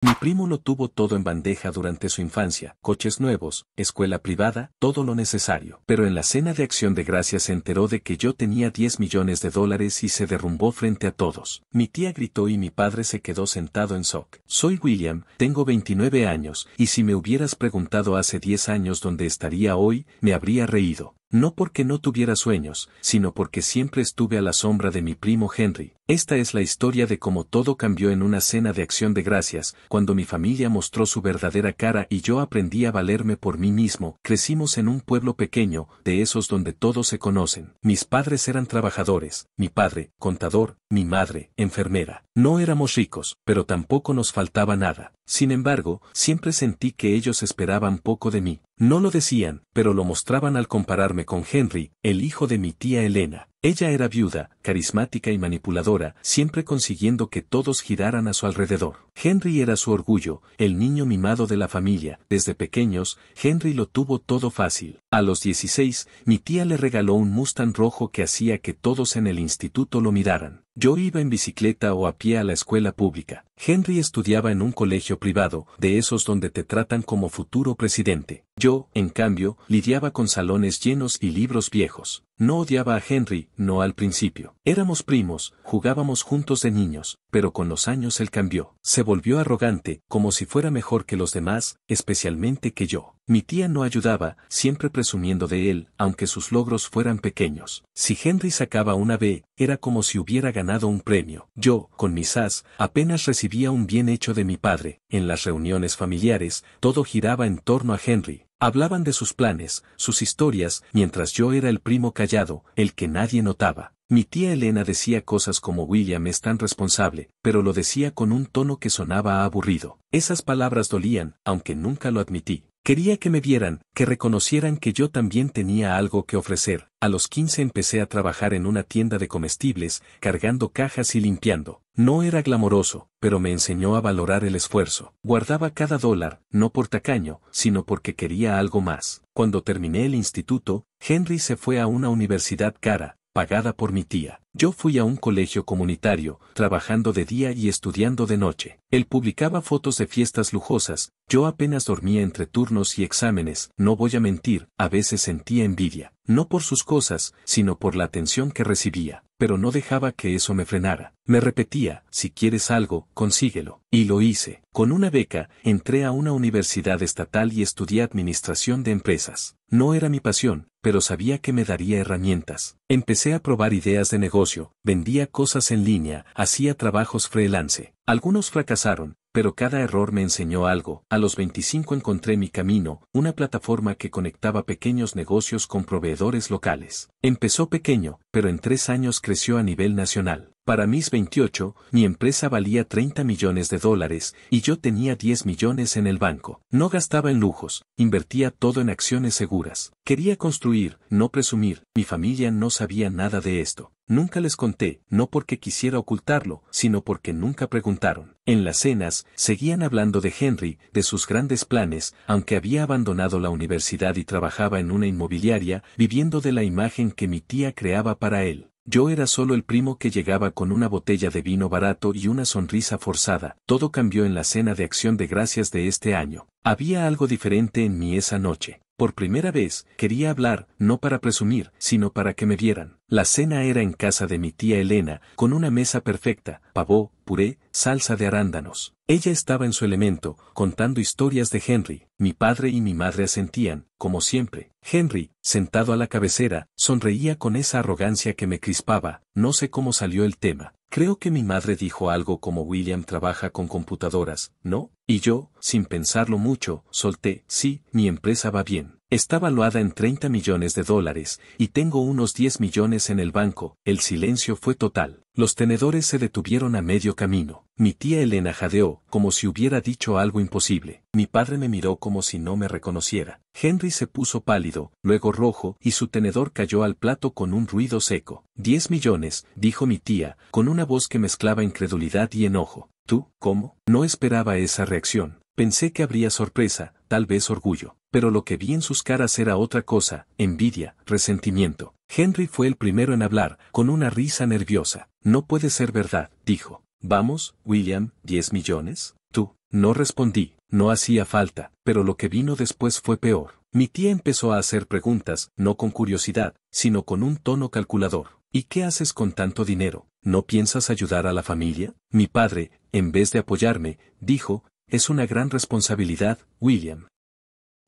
Mi primo lo tuvo todo en bandeja durante su infancia, coches nuevos, escuela privada, todo lo necesario. Pero en la cena de Acción de Gracias se enteró de que yo tenía 10 millones de dólares y se derrumbó frente a todos. Mi tía gritó y mi padre se quedó sentado en shock. Soy William, tengo 29 años, y si me hubieras preguntado hace 10 años dónde estaría hoy, me habría reído. No porque no tuviera sueños, sino porque siempre estuve a la sombra de mi primo Henry. Esta es la historia de cómo todo cambió en una cena de Acción de Gracias, cuando mi familia mostró su verdadera cara y yo aprendí a valerme por mí mismo. Crecimos en un pueblo pequeño, de esos donde todos se conocen. Mis padres eran trabajadores, mi padre, contador, mi madre, enfermera. No éramos ricos, pero tampoco nos faltaba nada. Sin embargo, siempre sentí que ellos esperaban poco de mí. No lo decían, pero lo mostraban al compararme con Henry, el hijo de mi tía Elena. Ella era viuda, carismática y manipuladora, siempre consiguiendo que todos giraran a su alrededor. Henry era su orgullo, el niño mimado de la familia. Desde pequeños, Henry lo tuvo todo fácil. A los 16, mi tía le regaló un Mustang rojo que hacía que todos en el instituto lo miraran. Yo iba en bicicleta o a pie a la escuela pública. Henry estudiaba en un colegio privado, de esos donde te tratan como futuro presidente. Yo, en cambio, lidiaba con salones llenos y libros viejos. No odiaba a Henry, no al principio. Éramos primos, jugábamos juntos de niños, pero con los años él cambió. Se volvió arrogante, como si fuera mejor que los demás, especialmente que yo. Mi tía no ayudaba, siempre presumiendo de él, aunque sus logros fueran pequeños. Si Henry sacaba una B, era como si hubiera ganado un premio. Yo, con mis As, apenas recibía un bien hecho de mi padre. En las reuniones familiares, todo giraba en torno a Henry. Hablaban de sus planes, sus historias, mientras yo era el primo callado, el que nadie notaba. Mi tía Elena decía cosas como William es tan responsable, pero lo decía con un tono que sonaba aburrido. Esas palabras dolían, aunque nunca lo admití. Quería que me vieran, que reconocieran que yo también tenía algo que ofrecer. A los 15 empecé a trabajar en una tienda de comestibles, cargando cajas y limpiando. No era glamoroso, pero me enseñó a valorar el esfuerzo. Guardaba cada dólar, no por tacaño, sino porque quería algo más. Cuando terminé el instituto, Henry se fue a una universidad cara, pagada por mi tía. Yo fui a un colegio comunitario, trabajando de día y estudiando de noche. Él publicaba fotos de fiestas lujosas, yo apenas dormía entre turnos y exámenes. No voy a mentir, a veces sentía envidia. No por sus cosas, sino por la atención que recibía. Pero no dejaba que eso me frenara. Me repetía, si quieres algo, consíguelo. Y lo hice. Con una beca, entré a una universidad estatal y estudié administración de empresas. No era mi pasión, pero sabía que me daría herramientas. Empecé a probar ideas de negocio, vendía cosas en línea, hacía trabajos freelance. Algunos fracasaron, pero cada error me enseñó algo. A los 25 encontré mi camino, una plataforma que conectaba pequeños negocios con proveedores locales. Empezó pequeño, pero en 3 años creció a nivel nacional. Para mis 28, mi empresa valía 30 millones de dólares y yo tenía 10 millones en el banco. No gastaba en lujos, invertía todo en acciones seguras. Quería construir, no presumir. Mi familia no sabía nada de esto. Nunca les conté, no porque quisiera ocultarlo, sino porque nunca preguntaron. En las cenas, seguían hablando de Henry, de sus grandes planes, aunque había abandonado la universidad y trabajaba en una inmobiliaria, viviendo de la imagen que mi tía creaba para él. Yo era solo el primo que llegaba con una botella de vino barato y una sonrisa forzada. Todo cambió en la cena de Acción de Gracias de este año. Había algo diferente en mí esa noche. Por primera vez, quería hablar, no para presumir, sino para que me vieran. La cena era en casa de mi tía Elena, con una mesa perfecta, pavó, puré, salsa de arándanos. Ella estaba en su elemento, contando historias de Henry. Mi padre y mi madre asentían, como siempre. Henry, sentado a la cabecera, sonreía con esa arrogancia que me crispaba. No sé cómo salió el tema. Creo que mi madre dijo algo como William trabaja con computadoras, ¿no? Y yo, sin pensarlo mucho, solté, sí, mi empresa va bien. Está valuada en 30 millones de dólares, y tengo unos 10 millones en el banco. El silencio fue total. Los tenedores se detuvieron a medio camino. Mi tía Elena jadeó, como si hubiera dicho algo imposible. Mi padre me miró como si no me reconociera. Henry se puso pálido, luego rojo, y su tenedor cayó al plato con un ruido seco. 10 millones, dijo mi tía, con una voz que mezclaba incredulidad y enojo. ¿Tú, cómo? No esperaba esa reacción. Pensé que habría sorpresa, tal vez orgullo. Pero lo que vi en sus caras era otra cosa, envidia, resentimiento. Henry fue el primero en hablar, con una risa nerviosa. No puede ser verdad, dijo. Vamos, William, 10 millones. Tú, No respondí, no hacía falta, pero lo que vino después fue peor. Mi tía empezó a hacer preguntas, no con curiosidad, sino con un tono calculador. ¿Y qué haces con tanto dinero? ¿No piensas ayudar a la familia? Mi padre, en vez de apoyarme, dijo, es una gran responsabilidad, William.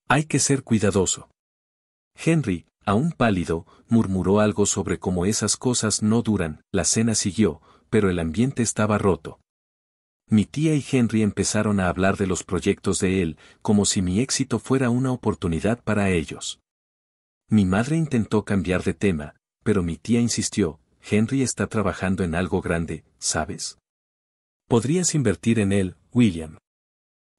Hay que ser cuidadoso. Henry, aún pálido, murmuró algo sobre cómo esas cosas no duran. La cena siguió, pero el ambiente estaba roto. Mi tía y Henry empezaron a hablar de los proyectos de él, como si mi éxito fuera una oportunidad para ellos. Mi madre intentó cambiar de tema, pero mi tía insistió, Henry está trabajando en algo grande, ¿sabes? Podrías invertir en él, William.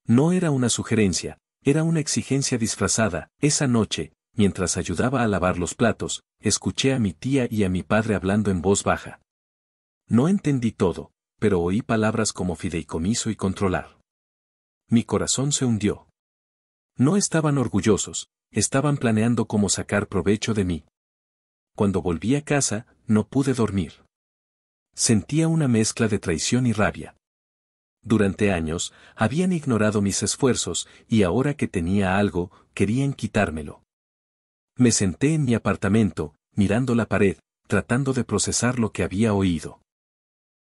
No era una sugerencia, era una exigencia disfrazada. Esa noche, mientras ayudaba a lavar los platos, escuché a mi tía y a mi padre hablando en voz baja. No entendí todo, pero oí palabras como fideicomiso y controlar. Mi corazón se hundió. No estaban orgullosos, estaban planeando cómo sacar provecho de mí. Cuando volví a casa, no pude dormir. Sentía una mezcla de traición y rabia. Durante años, habían ignorado mis esfuerzos, y ahora que tenía algo, querían quitármelo. Me senté en mi apartamento, mirando la pared, tratando de procesar lo que había oído.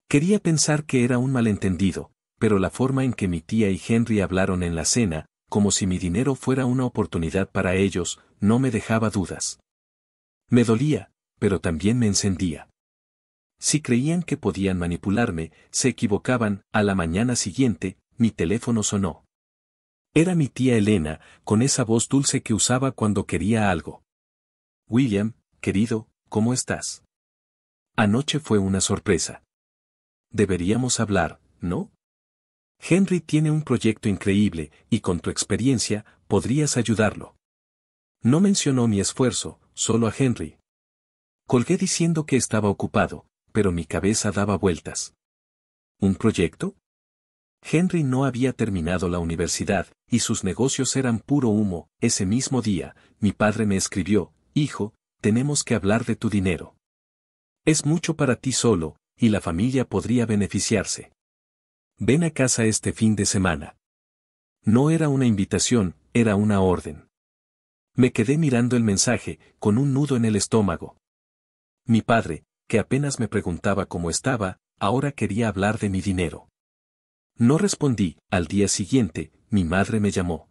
Quería pensar que era un malentendido, pero la forma en que mi tía y Henry hablaron en la cena, como si mi dinero fuera una oportunidad para ellos, no me dejaba dudas. Me dolía, pero también me encendía. Si creían que podían manipularme, se equivocaban. A la mañana siguiente, mi teléfono sonó. Era mi tía Elena, con esa voz dulce que usaba cuando quería algo. William, querido, ¿cómo estás? Anoche fue una sorpresa. Deberíamos hablar, ¿no? Henry tiene un proyecto increíble, y con tu experiencia, podrías ayudarlo. No mencionó mi esfuerzo, solo a Henry. Colgué diciendo que estaba ocupado, pero mi cabeza daba vueltas. ¿Un proyecto? Henry no había terminado la universidad, y sus negocios eran puro humo. Ese mismo día, mi padre me escribió, hijo, tenemos que hablar de tu dinero. Es mucho para ti solo, y la familia podría beneficiarse. Ven a casa este fin de semana. No era una invitación, era una orden. Me quedé mirando el mensaje, con un nudo en el estómago. Mi padre, que apenas me preguntaba cómo estaba, ahora quería hablar de mi dinero. No respondí. Al día siguiente, mi madre me llamó.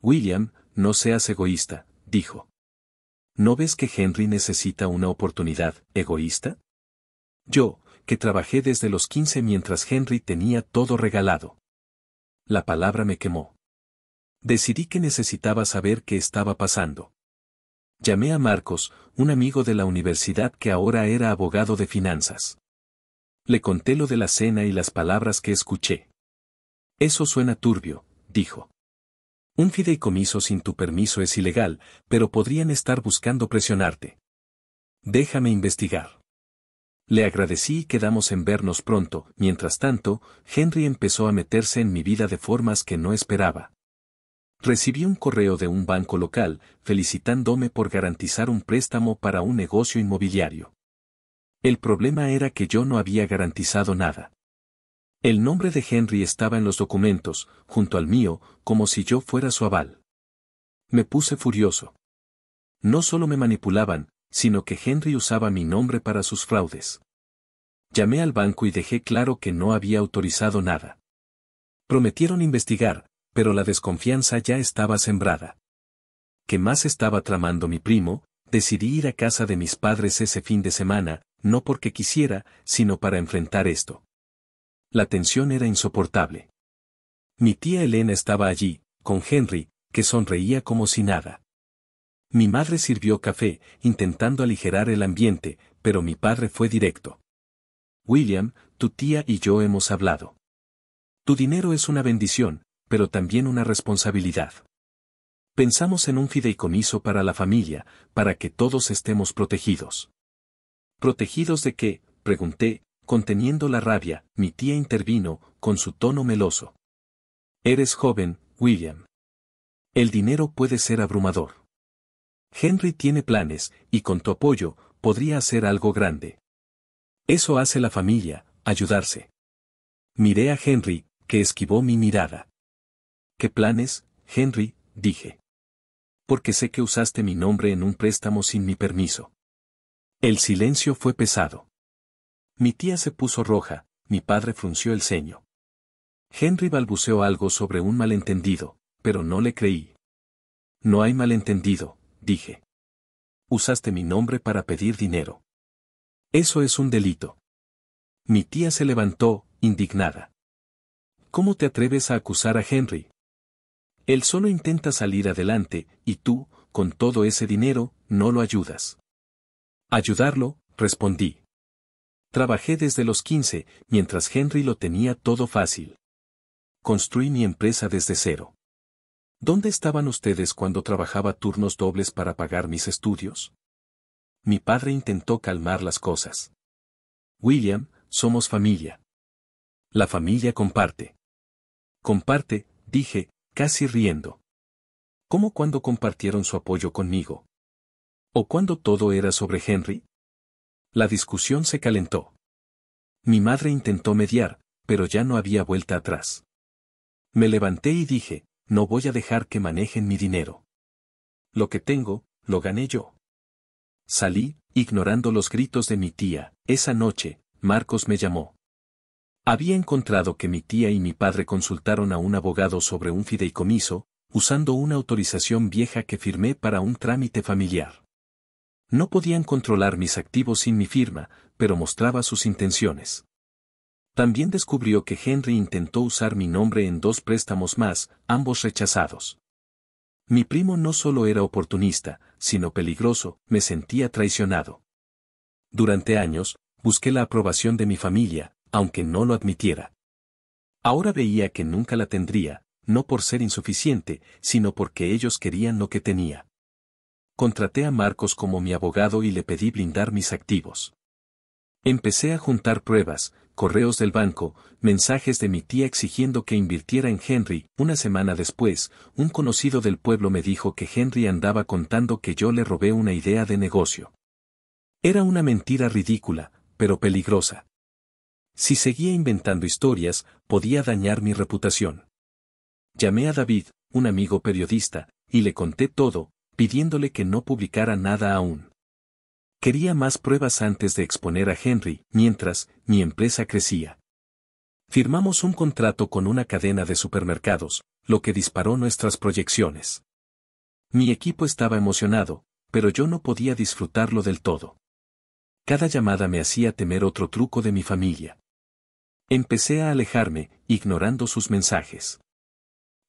William, no seas egoísta, dijo. ¿No ves que Henry necesita una oportunidad egoísta? Yo, que trabajé desde los 15 mientras Henry tenía todo regalado. La palabra me quemó. Decidí que necesitaba saber qué estaba pasando. Llamé a Marcos, un amigo de la universidad que ahora era abogado de finanzas. Le conté lo de la cena y las palabras que escuché. Eso suena turbio, dijo. Un fideicomiso sin tu permiso es ilegal, pero podrían estar buscando presionarte. Déjame investigar. Le agradecí y quedamos en vernos pronto. Mientras tanto, Henry empezó a meterse en mi vida de formas que no esperaba. Recibí un correo de un banco local, felicitándome por garantizar un préstamo para un negocio inmobiliario. El problema era que yo no había garantizado nada. El nombre de Henry estaba en los documentos, junto al mío, como si yo fuera su aval. Me puse furioso. No solo me manipulaban, sino que Henry usaba mi nombre para sus fraudes. Llamé al banco y dejé claro que no había autorizado nada. Prometieron investigar, pero la desconfianza ya estaba sembrada. ¿Qué más estaba tramando mi primo? Decidí ir a casa de mis padres ese fin de semana, no porque quisiera, sino para enfrentar esto. La tensión era insoportable. Mi tía Elena estaba allí, con Henry, que sonreía como si nada. Mi madre sirvió café, intentando aligerar el ambiente, pero mi padre fue directo. William, tu tía y yo hemos hablado. Tu dinero es una bendición, pero también una responsabilidad. Pensamos en un fideicomiso para la familia, para que todos estemos protegidos. ¿Protegidos de qué?, pregunté, conteniendo la rabia. Mi tía intervino, con su tono meloso. Eres joven, William. El dinero puede ser abrumador. Henry tiene planes, y con tu apoyo, podría hacer algo grande. Eso hace la familia, ayudarse. Miré a Henry, que esquivó mi mirada. ¿Qué planes, Henry?, dije. Porque sé que usaste mi nombre en un préstamo sin mi permiso. El silencio fue pesado. Mi tía se puso roja, mi padre frunció el ceño. Henry balbuceó algo sobre un malentendido, pero no le creí. No hay malentendido, dije. Usaste mi nombre para pedir dinero. Eso es un delito. Mi tía se levantó, indignada. ¿Cómo te atreves a acusar a Henry? Él solo intenta salir adelante, y tú, con todo ese dinero, no lo ayudas. Ayudarlo, respondí. Trabajé desde los 15, mientras Henry lo tenía todo fácil. Construí mi empresa desde cero. ¿Dónde estaban ustedes cuando trabajaba turnos dobles para pagar mis estudios? Mi padre intentó calmar las cosas. William, somos familia. La familia comparte. Comparte, dije, casi riendo. ¿Cómo cuando compartieron su apoyo conmigo? ¿O cuando todo era sobre Henry? La discusión se calentó. Mi madre intentó mediar, pero ya no había vuelta atrás. Me levanté y dije, no voy a dejar que manejen mi dinero. Lo que tengo, lo gané yo. Salí, ignorando los gritos de mi tía. Esa noche, Marcos me llamó. Había encontrado que mi tía y mi padre consultaron a un abogado sobre un fideicomiso, usando una autorización vieja que firmé para un trámite familiar. No podían controlar mis activos sin mi firma, pero mostraba sus intenciones. También descubrió que Henry intentó usar mi nombre en 2 préstamos más, ambos rechazados. Mi primo no solo era oportunista, sino peligroso, me sentía traicionado. Durante años, busqué la aprobación de mi familia, aunque no lo admitiera. Ahora veía que nunca la tendría, no por ser insuficiente, sino porque ellos querían lo que tenía. Contraté a Marcos como mi abogado y le pedí blindar mis activos. Empecé a juntar pruebas, correos del banco, mensajes de mi tía exigiendo que invirtiera en Henry. Una semana después, un conocido del pueblo me dijo que Henry andaba contando que yo le robé una idea de negocio. Era una mentira ridícula, pero peligrosa. Si seguía inventando historias, podía dañar mi reputación. Llamé a David, un amigo periodista, y le conté todo, pidiéndole que no publicara nada aún. Quería más pruebas antes de exponer a Henry, mientras, mi empresa crecía. Firmamos un contrato con una cadena de supermercados, lo que disparó nuestras proyecciones. Mi equipo estaba emocionado, pero yo no podía disfrutarlo del todo. Cada llamada me hacía temer otro truco de mi familia. Empecé a alejarme, ignorando sus mensajes.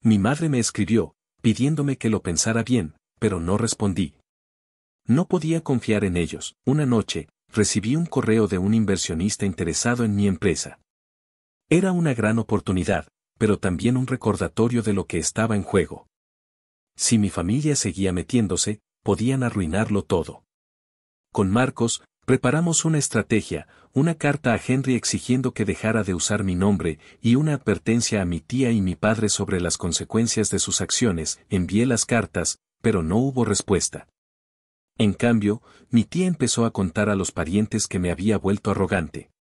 Mi madre me escribió, pidiéndome que lo pensara bien, pero no respondí. No podía confiar en ellos. Una noche, recibí un correo de un inversionista interesado en mi empresa. Era una gran oportunidad, pero también un recordatorio de lo que estaba en juego. Si mi familia seguía metiéndose, podían arruinarlo todo. Con Marcos, preparamos una estrategia, una carta a Henry exigiendo que dejara de usar mi nombre y una advertencia a mi tía y mi padre sobre las consecuencias de sus acciones. Envié las cartas, pero no hubo respuesta. En cambio, mi tía empezó a contar a los parientes que me había vuelto arrogante.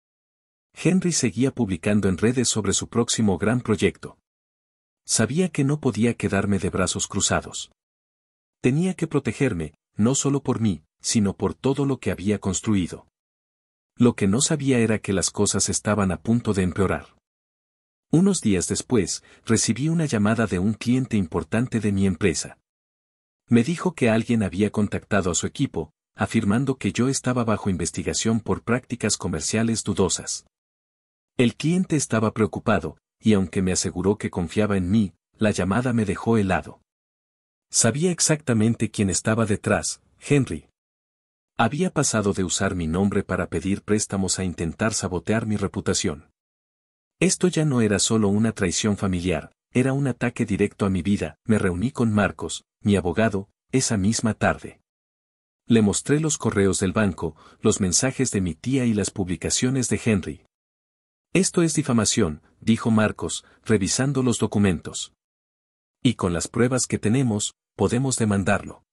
Henry seguía publicando en redes sobre su próximo gran proyecto. Sabía que no podía quedarme de brazos cruzados. Tenía que protegerme, no solo por mí, sino por todo lo que había construido. Lo que no sabía era que las cosas estaban a punto de empeorar. Unos días después, recibí una llamada de un cliente importante de mi empresa. Me dijo que alguien había contactado a su equipo, afirmando que yo estaba bajo investigación por prácticas comerciales dudosas. El cliente estaba preocupado, y aunque me aseguró que confiaba en mí, la llamada me dejó helado. Sabía exactamente quién estaba detrás, Henry. Había pasado de usar mi nombre para pedir préstamos a intentar sabotear mi reputación. Esto ya no era solo una traición familiar, era un ataque directo a mi vida. Me reuní con Marcos, mi abogado, esa misma tarde. Le mostré los correos del banco, los mensajes de mi tía y las publicaciones de Henry. Esto es difamación, dijo Marcos, revisando los documentos. Y con las pruebas que tenemos, podemos demandarlo.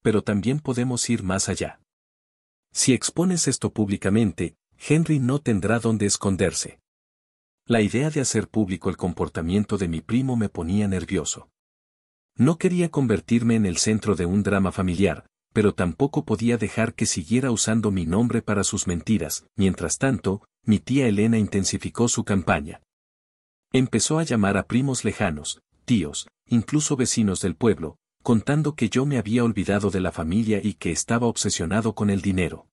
Pero también podemos ir más allá. Si expones esto públicamente, Henry no tendrá dónde esconderse. La idea de hacer público el comportamiento de mi primo me ponía nervioso. No quería convertirme en el centro de un drama familiar, pero tampoco podía dejar que siguiera usando mi nombre para sus mentiras. Mientras tanto, mi tía Elena intensificó su campaña. Empezó a llamar a primos lejanos, tíos, incluso vecinos del pueblo, contando que yo me había olvidado de la familia y que estaba obsesionado con el dinero.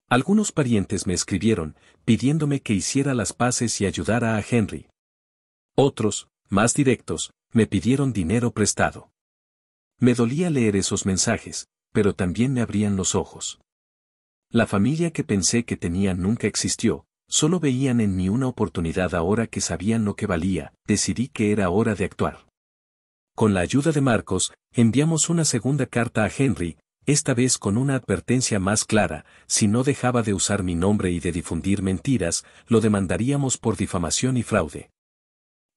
Algunos parientes me escribieron, pidiéndome que hiciera las paces y ayudara a Henry. Otros, más directos, me pidieron dinero prestado. Me dolía leer esos mensajes, pero también me abrían los ojos. La familia que pensé que tenía nunca existió, solo veían en mí una oportunidad ahora que sabían lo que valía. Decidí que era hora de actuar. Con la ayuda de Marcos, enviamos una segunda carta a Henry, esta vez con una advertencia más clara: si no dejaba de usar mi nombre y de difundir mentiras, lo demandaríamos por difamación y fraude.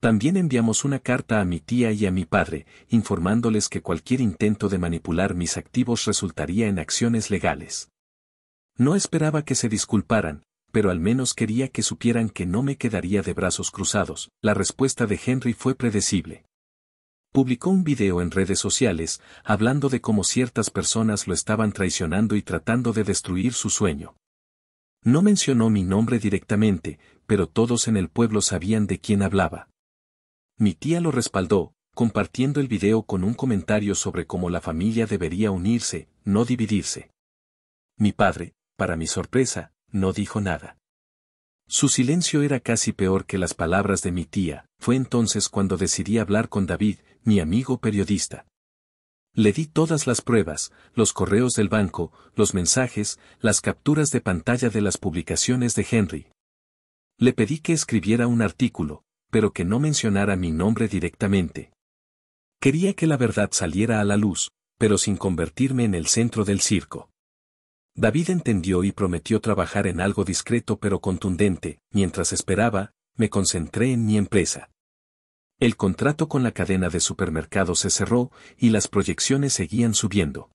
También enviamos una carta a mi tía y a mi padre, informándoles que cualquier intento de manipular mis activos resultaría en acciones legales. No esperaba que se disculparan, pero al menos quería que supieran que no me quedaría de brazos cruzados. La respuesta de Henry fue predecible. Publicó un video en redes sociales, hablando de cómo ciertas personas lo estaban traicionando y tratando de destruir su sueño. No mencionó mi nombre directamente, pero todos en el pueblo sabían de quién hablaba. Mi tía lo respaldó, compartiendo el video con un comentario sobre cómo la familia debería unirse, no dividirse. Mi padre, para mi sorpresa, no dijo nada. Su silencio era casi peor que las palabras de mi tía. Fue entonces cuando decidí hablar con David, mi amigo periodista. Le di todas las pruebas, los correos del banco, los mensajes, las capturas de pantalla de las publicaciones de Henry. Le pedí que escribiera un artículo, pero que no mencionara mi nombre directamente. Quería que la verdad saliera a la luz, pero sin convertirme en el centro del circo. David entendió y prometió trabajar en algo discreto pero contundente. Mientras esperaba, me concentré en mi empresa. El contrato con la cadena de supermercados se cerró, y las proyecciones seguían subiendo.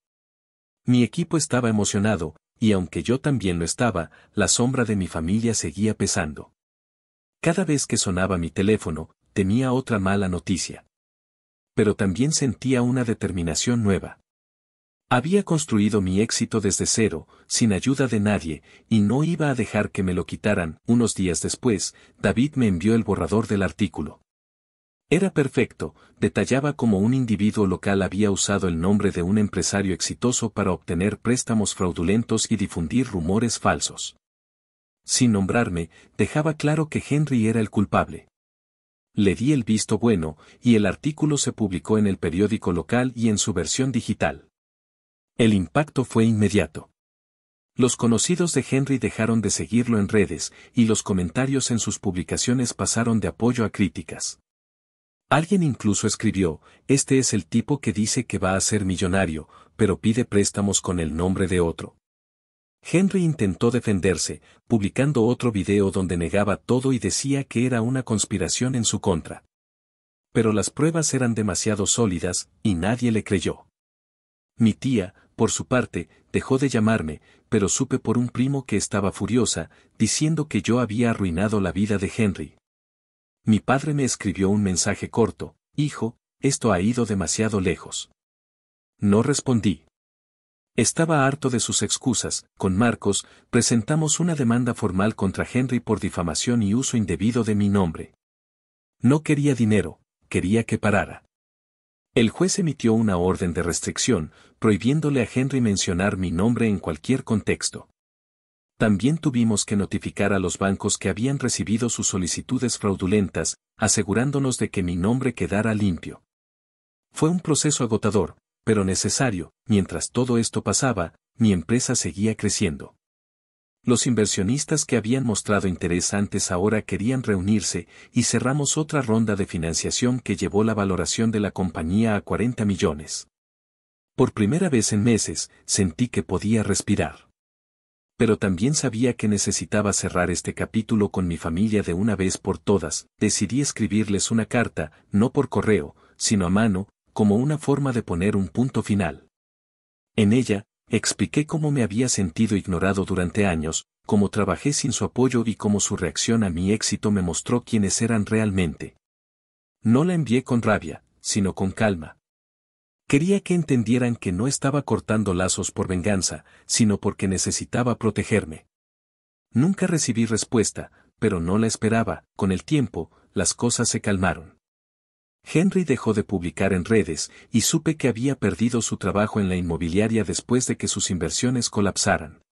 Mi equipo estaba emocionado, y aunque yo también lo estaba, la sombra de mi familia seguía pesando. Cada vez que sonaba mi teléfono, temía otra mala noticia. Pero también sentía una determinación nueva. Había construido mi éxito desde cero, sin ayuda de nadie, y no iba a dejar que me lo quitaran. Unos días después, David me envió el borrador del artículo. Era perfecto, detallaba cómo un individuo local había usado el nombre de un empresario exitoso para obtener préstamos fraudulentos y difundir rumores falsos. Sin nombrarme, dejaba claro que Henry era el culpable. Le di el visto bueno, y el artículo se publicó en el periódico local y en su versión digital. El impacto fue inmediato. Los conocidos de Henry dejaron de seguirlo en redes, y los comentarios en sus publicaciones pasaron de apoyo a críticas. Alguien incluso escribió: este es el tipo que dice que va a ser millonario, pero pide préstamos con el nombre de otro. Henry intentó defenderse, publicando otro video donde negaba todo y decía que era una conspiración en su contra. Pero las pruebas eran demasiado sólidas, y nadie le creyó. Mi tía, por su parte, dejó de llamarme, pero supe por un primo que estaba furiosa, diciendo que yo había arruinado la vida de Henry. Mi padre me escribió un mensaje corto: hijo, esto ha ido demasiado lejos. No respondí. Estaba harto de sus excusas. Con Marcos, presentamos una demanda formal contra Henry por difamación y uso indebido de mi nombre. No quería dinero, quería que parara. El juez emitió una orden de restricción, prohibiéndole a Henry mencionar mi nombre en cualquier contexto. También tuvimos que notificar a los bancos que habían recibido sus solicitudes fraudulentas, asegurándonos de que mi nombre quedara limpio. Fue un proceso agotador, pero necesario. Mientras todo esto pasaba, mi empresa seguía creciendo. Los inversionistas que habían mostrado interés antes ahora querían reunirse, y cerramos otra ronda de financiación que llevó la valoración de la compañía a 40 millones. Por primera vez en meses, sentí que podía respirar. Pero también sabía que necesitaba cerrar este capítulo con mi familia de una vez por todas. Decidí escribirles una carta, no por correo, sino a mano, como una forma de poner un punto final. En ella, expliqué cómo me había sentido ignorado durante años, cómo trabajé sin su apoyo y cómo su reacción a mi éxito me mostró quiénes eran realmente. No la envié con rabia, sino con calma. Quería que entendieran que no estaba cortando lazos por venganza, sino porque necesitaba protegerme. Nunca recibí respuesta, pero no la esperaba. Con el tiempo, las cosas se calmaron. Henry dejó de publicar en redes, y supe que había perdido su trabajo en la inmobiliaria después de que sus inversiones colapsaran.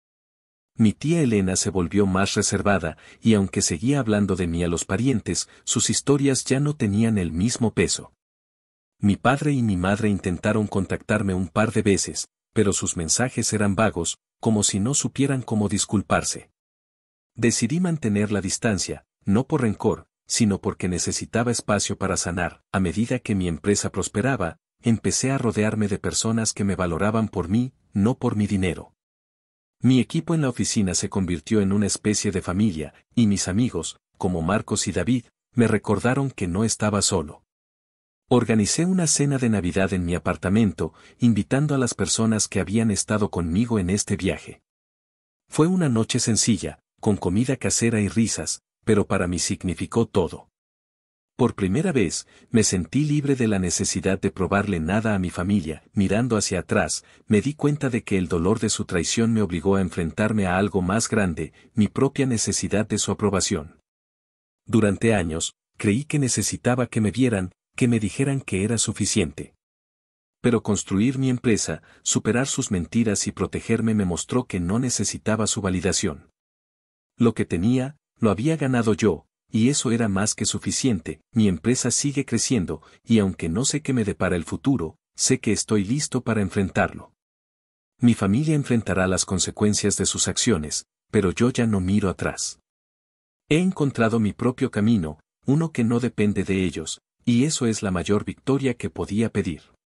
Mi tía Elena se volvió más reservada, y aunque seguía hablando de mí a los parientes, sus historias ya no tenían el mismo peso. Mi padre y mi madre intentaron contactarme un par de veces, pero sus mensajes eran vagos, como si no supieran cómo disculparse. Decidí mantener la distancia, no por rencor, sino porque necesitaba espacio para sanar. A medida que mi empresa prosperaba, empecé a rodearme de personas que me valoraban por mí, no por mi dinero. Mi equipo en la oficina se convirtió en una especie de familia, y mis amigos, como Marcos y David, me recordaron que no estaba solo. Organicé una cena de Navidad en mi apartamento, invitando a las personas que habían estado conmigo en este viaje. Fue una noche sencilla, con comida casera y risas, pero para mí significó todo. Por primera vez, me sentí libre de la necesidad de probarle nada a mi familia. Mirando hacia atrás, me di cuenta de que el dolor de su traición me obligó a enfrentarme a algo más grande, mi propia necesidad de su aprobación. Durante años, creí que necesitaba que me vieran, que me dijeran que era suficiente. Pero construir mi empresa, superar sus mentiras y protegerme me mostró que no necesitaba su validación. Lo que tenía, lo había ganado yo, y eso era más que suficiente. Mi empresa sigue creciendo, y aunque no sé qué me depara el futuro, sé que estoy listo para enfrentarlo. Mi familia enfrentará las consecuencias de sus acciones, pero yo ya no miro atrás. He encontrado mi propio camino, uno que no depende de ellos, y eso es la mayor victoria que podía pedir.